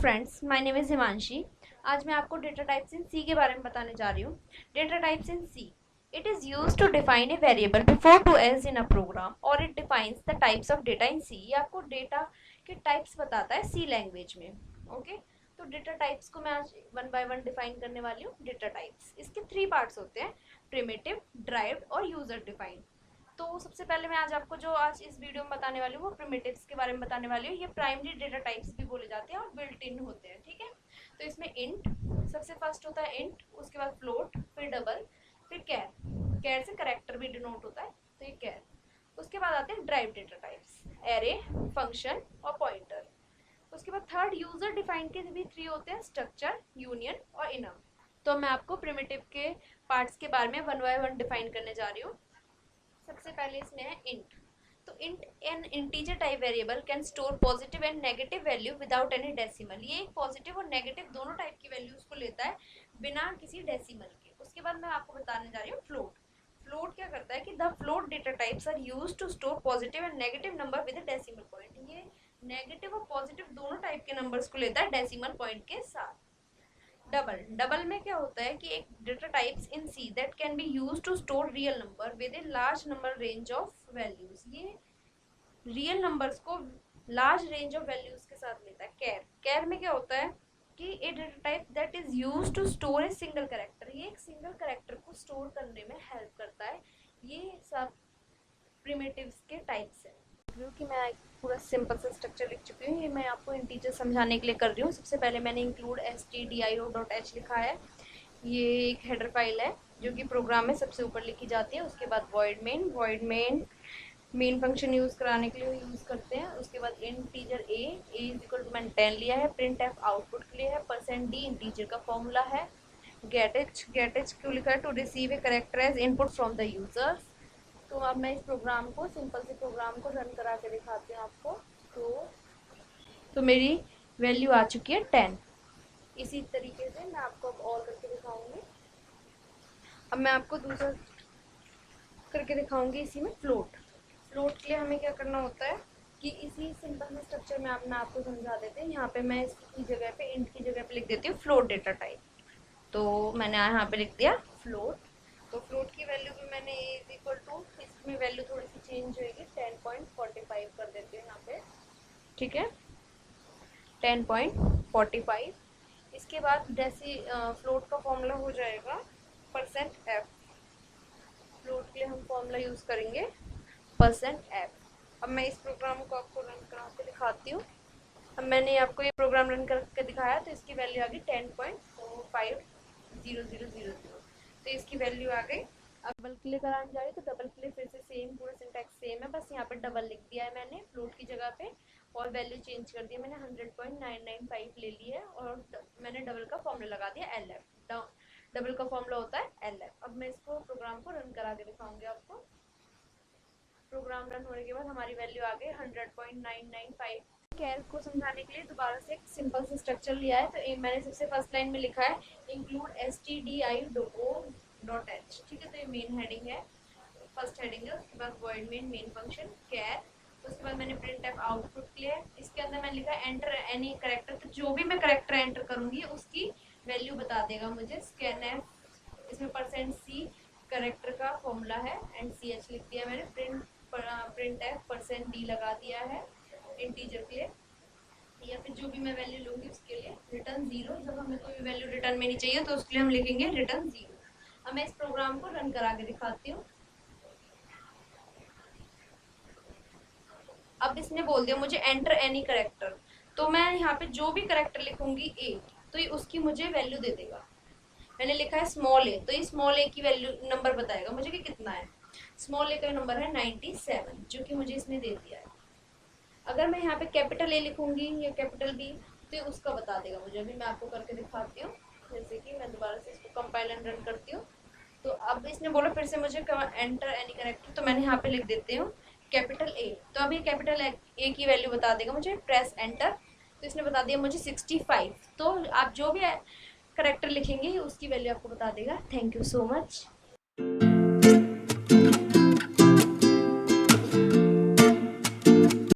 Friends, my name is Himanshi. आज मैं आपको डेटा टाइप्स इन सी के बारे में बताने जा रही हूँ। Data types in C, it is use to define a variable before to else in a program और it defines the types of data in C. ये आपको डेटा के टाइप्स बताता है सी लैंग्वेज में। ओके, तो डेटा टाइप्स को मैं आज वन बाय वन डिफाइन करने वाली हूँ। डेटा टाइप्स, इसके 3 पार्ट्स होते हैं: प्रिमिटिव, ड्राइव्ड और यूजर डिफाइंड। तो सबसे पहले मैं आज इस वीडियो में बताने वाली हूँ वो प्रिमिटिव्स के बारे में बताने वाली हूँ। ये प्राइमरी डेटा टाइप्स भी बोले जाते हैं और बिल्ट इन होते हैं। ठीक है, तो इसमें इंट सबसे फर्स्ट होता है, इंट, उसके बाद फ्लोट, फिर डबल, फिर कैर। कैर से करेक्टर भी डिनोट होता है, तो ये कैर। उसके बाद आते हैं drive data types, array, function और पॉइंटर। उसके बाद थर्ड यूजर डिफाइन के भी 3 होते हैं, स्ट्रक्चर, यूनियन और इनम। तो मैं आपको प्रिमिटिव के पार्ट्स के बारे में वन बाय वन डिफाइन करने जा रही हूँ। सबसे पहले इसमें है इंट। तो int N integer type variable can store positive and negative value without any decimal. ये एक पॉजिटिव और नेगेटिव दोनों टाइप की वैल्यूज को लेता है बिना किसी डेसिमल के। उसके बाद मैं आपको बताने जा रही हूँ फ्लोट। फ्लोट क्या करता है कि the float data types are used to store positive and negative number with a decimal point. ये नेगेटिव और पॉजिटिव दोनों टाइप के नंबर्स को लेता है डेसिमल पॉइंट के साथ। डबल, डबल में क्या होता है कि एक data types in C that can be used to store real number with a large number range of values. ये रियल नंबर्स को लार्ज रेंज ऑफ वैल्यूज के साथ लेता है। कैर, कैर में क्या होता है कि a data type that is used to store a single character. ये एक सिंगल कैरेक्टर को स्टोर करने में हेल्प करता है। ये सब प्रिमिटिव्स के टाइप्स हैं। क्योंकि मैं एक पूरा सिंपल सा स्ट्रक्चर लिख चुकी हूँ, ये मैं आपको इंटीजर समझाने के लिए कर रही हूँ। सबसे पहले मैंने इंक्लूड stdio.h लिखा है। ये एक हेडर फाइल है जो कि प्रोग्राम में सबसे ऊपर लिखी जाती है। उसके बाद वॉइड मेन फंक्शन यूज़ कराने के लिए यूज़ करते हैं। उसके बाद integer A is equal to मैंने 10 लिया है। प्रिंट एफ आउटपुट के लिए है। %d इंटीजर का फॉर्मूला है। गेट एच क्यों लिखा है? To receive a character as input from the users. तो अब मैं इस प्रोग्राम को, सिंपल से प्रोग्राम को रन करा के दिखाती हूँ आपको। तो मेरी वैल्यू आ चुकी है 10। इसी तरीके से मैं आपको अब और करके दिखाऊंगी। अब मैं आपको दूसरा करके दिखाऊंगी इसी में फ्लोट। फ्लोट के लिए हमें क्या करना होता है कि इसी सिंपल से स्ट्रक्चर में मैं आपको समझा देते हैं। यहाँ पे मैं इसकी जगह पे, इंट की जगह पे लिख देती हूँ फ्लोट डेटा टाइप। तो मैंने यहाँ पे लिख दिया फ्लोट। तो फ्लोट की वैल्यू भी मैंने इज इक्वल टू, इसमें वैल्यू थोड़ी सी चेंज होगी, 10.45 कर देती हूँ यहाँ पे। ठीक है, 10.45। इसके बाद जैसे फ्लोट का फॉर्मूला हो जाएगा %f। फ्लोट के लिए हम फॉर्मूला यूज़ करेंगे %f। अब मैं इस प्रोग्राम को आपको रन करा के दिखाती हूँ। अब मैंने आपको ये प्रोग्राम रन करके दिखाया तो इसकी वैल्यू आ गई 10.450000। तो इसकी वैल्यू आ गई। अब डबल के लिए कराने जा रही तो डबल के लिए फिर से सेम, पूरा सिंटैक्स सेम है, बस यहाँ पे डबल लिख दिया है मैंने फ्लोट की जगह पे और वैल्यू चेंज कर दिया। मैंने 100.995 ले ली है और मैंने डबल का फॉर्मूला लगा दिया LF। डबल का फॉर्मूला होता है LF। अब मैं इसको प्रोग्राम को रन करा के दिखाऊंगी आपको। प्रोग्राम रन होने के बाद हमारी वैल्यू आ गई 100.995। कैर को समझाने के लिए दोबारा से एक सिंपल सा स्ट्रक्चर लिया है। तो मैंने सबसे फर्स्ट लाइन में लिखा है इंक्लूड stdio.h। ठीक है, तो ये मेन हेडिंग है, फर्स्ट हेडिंग है। उसके बाद वॉइड मेन फंक्शन कैर। उसके बाद मैंने प्रिंट एफ आउटपुट किया है। इसके अंदर मैंने लिखा है एंटर एनी करेक्टर। तो जो भी मैं करेक्टर एंटर करूंगी उसकी वैल्यू बता देगा मुझे। स्कैन एफ, इसमें %c करेक्टर का फॉर्मूला है एंड ch लिख दिया मैंने। प्रिंट एफ %d लगा दिया है इंटीजर के लिए, या फिर जो भी मैं वैल्यू लूंगी उसके लिए रिटर्न 0। जब हमें कोई वैल्यू रिटर्न में नहीं चाहिए तो उसके लिए हम लिखेंगे रिटर्न 0। अब मैं इस प्रोग्राम को रन करा के दिखाती हूँ। अब इसने बोल दिया मुझे एंटर एनी करेक्टर। तो मैं यहाँ पे जो भी करेक्टर लिखूंगी ए, तो ये उसकी मुझे वैल्यू दे देगा। मैंने लिखा है स्मॉल ए, तो ये स्मॉल ए की वैल्यू नंबर बताएगा मुझे कि कितना है। स्मॉल ए का नंबर है 97, जो कि मुझे इसने दे दिया है। अगर मैं यहाँ पे कैपिटल ए लिखूंगी या कैपिटल बी तो ये उसका बता देगा मुझे। अभी मैं आपको करके दिखाती हूँ। जैसे कि मैं दोबारा से इसको कंपाइल एंड रन करती हूँ। तो अब इसने बोला फिर से मुझे एंटर एनी करेक्टर। तो मैंने यहाँ पे लिख देती हूँ कैपिटल ए। तो अब ये कैपिटल ए की वैल्यू बता देगा मुझे। Press enter. तो इसने बता दिया मुझे 65। तो आप जो भी करेक्टर लिखेंगे उसकी वैल्यू आपको बता देगा। Thank you so much.